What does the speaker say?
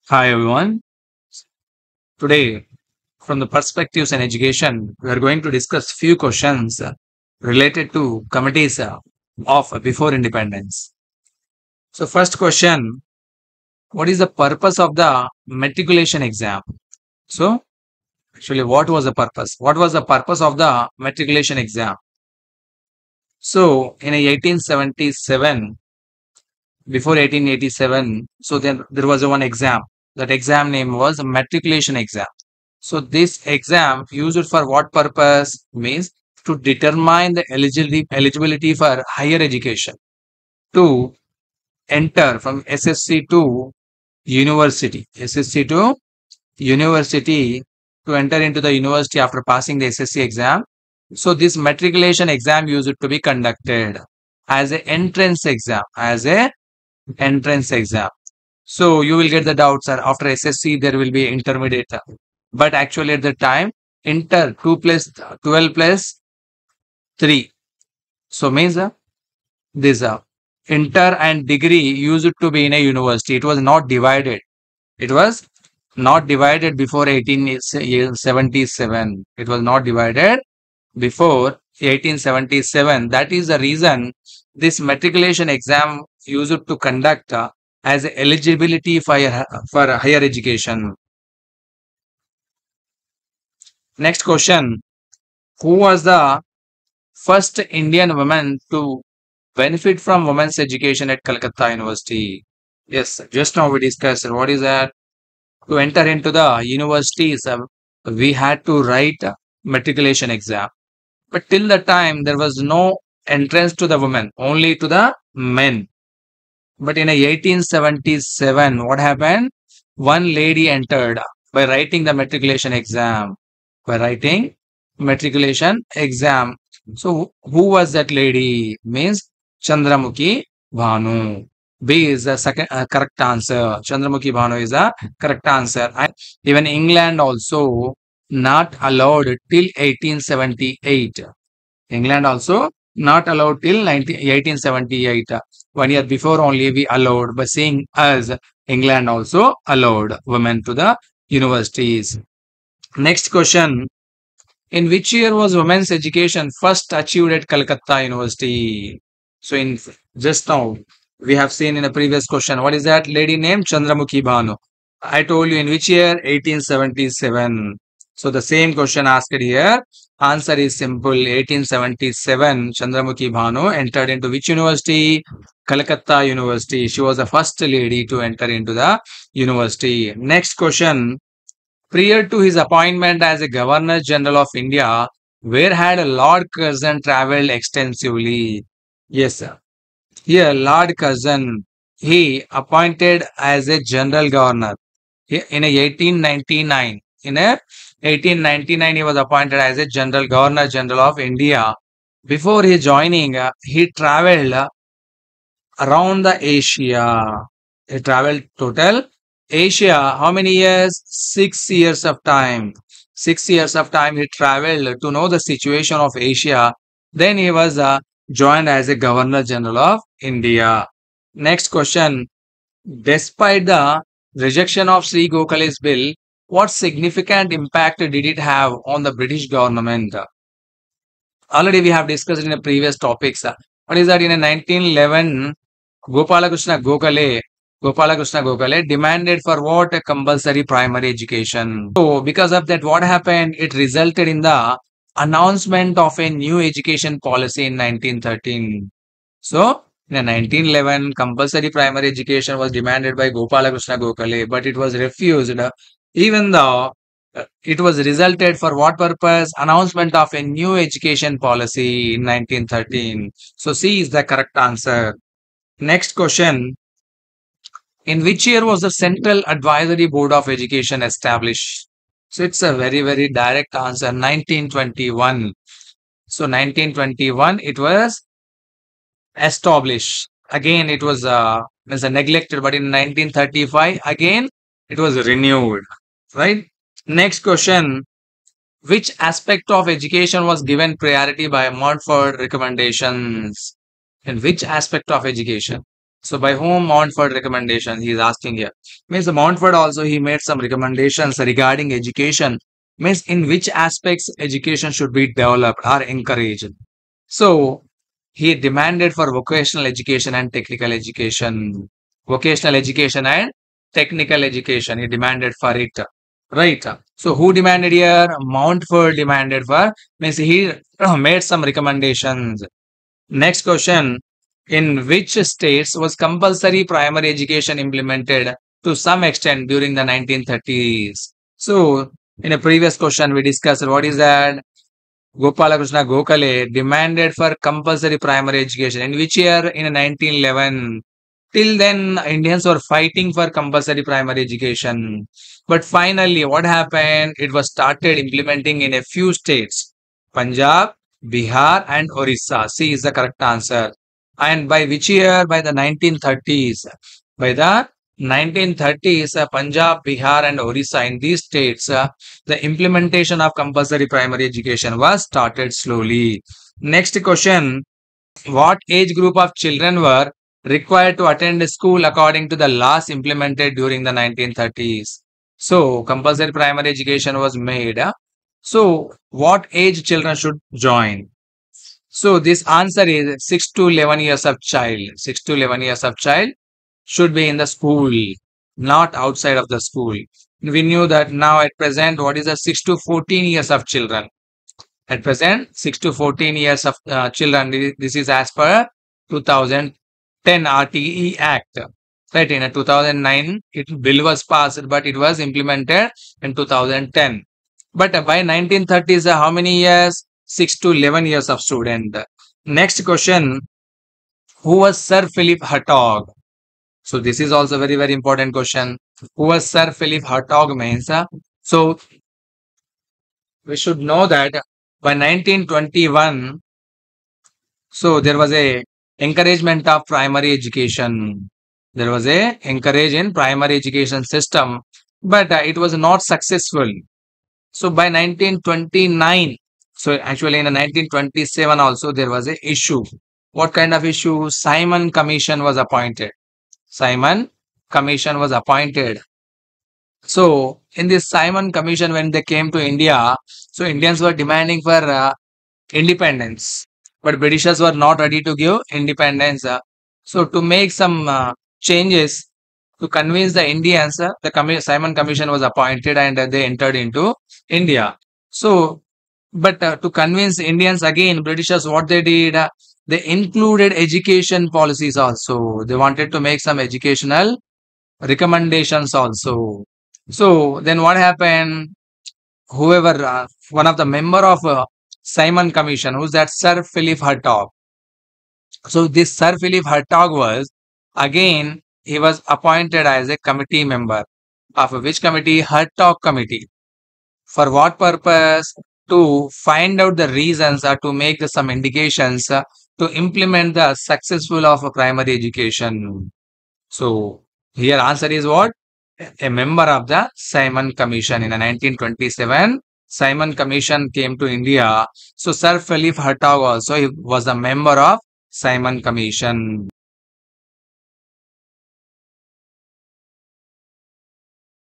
Hi everyone. Today, from the perspectives in education, we are going to discuss few questions related to committees of before independence. So, first question: what is the purpose of the matriculation exam? So, actually, what was the purpose? What was the purpose of the matriculation exam? So, in 1877, before 1887, so then there was one exam. That exam name was matriculation exam. So this exam used for what purpose? Means to determine the eligibility for higher education to enter from SSC to university. SSC to university to enter into the university after passing the SSC exam. So this matriculation exam used to be conducted as an entrance exam, as a entrance exam. So you will get the doubts, sir. After SSC, there will be intermediate. But actually, at the time, inter 2 plus 12 plus 3. So means this inter and degree used to be in a university. It was not divided. It was not divided before 1877. It was not divided before 1877. That is the reason this matriculation exam used to conduct as eligibility for higher education. Next question: who was the first Indian woman to benefit from women's education at Calcutta University? Yes, just now we discussed what is that. To enter into the universities, we had to write a matriculation exam. But till the time, there was no entrance to the women, only to the men. But in 1877, what happened? One lady entered by writing the matriculation exam. By writing matriculation exam. So who was that lady? Means Chandramukhi Bhanu. B is the second correct answer. Chandramukhi Bhanu is the correct answer. And even England also not allowed till 1878. England also not allowed till 1878. 1 year before only we allowed. But seeing us, England also allowed women to the universities. Next question: in which year was women's education first achieved at Calcutta University? So in just now we have seen in a previous question, what is that lady name? Chandramukhi Bhanu. I told you in which year? 1877. So the same question asked here. Answer is simple. 1877. Chandramukhi Bhanu entered into which university? Calcutta University. She was the first lady to enter into the university. Next question: prior to his appointment as a Governor General of India, where had Lord Curzon traveled extensively? Yes, sir. Here, Lord Curzon, he appointed as a General Governor in a 1899. In a 1899, he was appointed as a General Governor General of India. Before he joining, he traveled around the Asia. He traveled total Asia. How many years? 6 years of time. 6 years of time he traveled to know the situation of Asia. Then he was joined as a Governor General of India. Next question. Despite the rejection of Sri Gokhale's bill, what significant impact did it have on the British government? Already we have discussed in the previous topics. What is that? In a 1911, Gopalakrishna Gokhale demanded for what? A compulsory primary education. So because of that, what happened? It resulted in the announcement of a new education policy in 1913. So in 1911, compulsory primary education was demanded by Gopalakrishna Gokhale, but it was refused. Even though it was resulted for what purpose? Announcement of a new education policy in 1913. So C is the correct answer. Next question. In which year was the Central Advisory Board of Education established? So it's a very, very direct answer. 1921. So 1921, it was established. Again, it was neglected, but in 1935, again, it was renewed. Right? Next question. Which aspect of education was given priority by Montfort recommendations? In which aspect of education? So by whom Montfort recommendation? He is asking here. Means the Montfort also he made some recommendations regarding education. Means in which aspects education should be developed or encouraged. So he demanded for vocational education and technical education. Vocational education and technical education. He demanded for it. Right. So who demanded here? Mountford demanded for. Means he made some recommendations. Next question. In which states was compulsory primary education implemented to some extent during the 1930s? So, in a previous question, we discussed what is that? Gopalakrishna Gokhale demanded for compulsory primary education. In which year? In 1911. Till then, Indians were fighting for compulsory primary education. But finally, what happened? It was started implementing in a few states. Punjab, Bihar, and Orissa. C is the correct answer. And by which year? By the 1930s. By the 1930s, Punjab, Bihar, and Orissa, in these states, the implementation of compulsory primary education was started slowly. Next question. What age group of children were required to attend school according to the laws implemented during the 1930s? So, compulsory primary education was made. So, what age children should join? So, this answer is 6 to 11 years of child. 6 to 11 years of child should be in the school, not outside of the school. We knew that now at present, what is the 6 to 14 years of children? At present, 6 to 14 years of children. This is as per 2010 RTE Act. Right, in 2009, bill was passed, but it was implemented in 2010. But by 1930s, how many years? 6 to 11 years of student. Next question. Who was Sir Philip Hartog? So this is also very, very important question. Who was Sir Philip Hartog means? So we should know that by 1921, so there was a encouragement of primary education. There was a encourage in primary education system, but it was not successful. So by 1929, so actually in 1927 also there was a issue. What kind of issue? Simon Commission was appointed. Simon Commission was appointed. So in this Simon Commission, when they came to India, so Indians were demanding for independence, but Britishers were not ready to give independence. So to make some changes to convince the Indians, the Simon Commission was appointed and they entered into India. So, but to convince Indians again, Britishers, what they did, they included education policies also. They wanted to make some educational recommendations also. So then what happened? Whoever, one of the member of Simon Commission, who's that Sir Philip Hartog. So this Sir Philip Hartog was, again, he was appointed as a committee member of which committee? Hartog Committee. For what purpose? To find out the reasons or to make some indications to implement the successful of a primary education. So here answer is what? A member of the Simon Commission. In 1927, Simon Commission came to India. So Sir Philip Hartog also he was a member of Simon Commission.